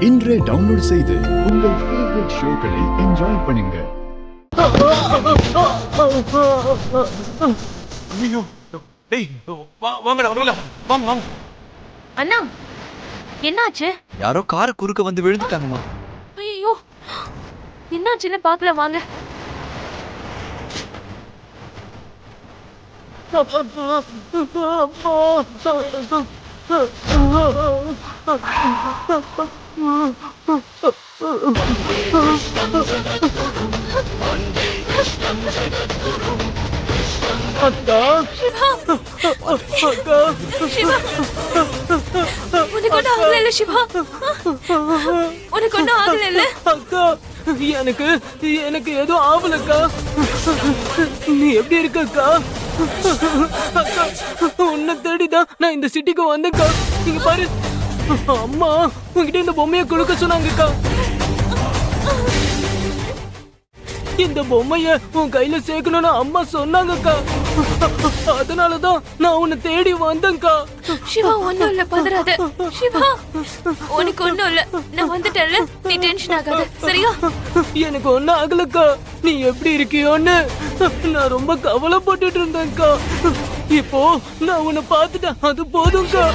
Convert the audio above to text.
இன்றே டவுன்லோட் செய்து உங்கள் ஃபேவரட் ஷோக்களை என்ஜாய் பண்ணுங்க. ஐயோ டேய் வாங்கடா வரல வாங்க வாங்க. அண்ணா என்னாச்சு? யாரோ காரை குறுக்க வந்து விழுந்துட்டாங்கம்மா. ஐயோ என்னாச்சுன்னு பார்க்கலாம் வாங்க. உனக்கு ஒன்றும் ஆகல சிவா? உனக்கு ஒன்றும் ஆகல? அக்கா எனக்கு எதுவும் ஆகலக்கா. நீ எப்படி இருக்கக்கா? அக்கா உன்னை தேடிதான் நான் இந்த சிட்டிக்கு வந்தேன்க்கா. நீங்க பாரு, அம்மா உங்ககிட்ட இந்த பொம்மையை கொடுக்க சொன்னாங்கக்கா. இந்த பொம்மைய உன் கையில சேர்க்கணும்னு அம்மா சொன்னாங்கக்கா. அதனாலதான் நான் உன்னை தேடி வந்தேன்க்கா. சிவா ஒண்ணும் இல்ல, பதறாத. சிவா உனக்கு ஒண்ணும் இல்ல, நான் வந்துட்டேன்ல, நீ டென்ஷன் ஆகாத சரியா? எனக்கு ஒன்னும் ஆகலக்கா. நீ எப்படி இருக்கியோன்னு நான் ரொம்ப கவலைப்பட்டுட்டு இருந்தேன்க்கா. இப்போ நான் உன்னை பார்த்துட்டேன், அது போதும்க்கா.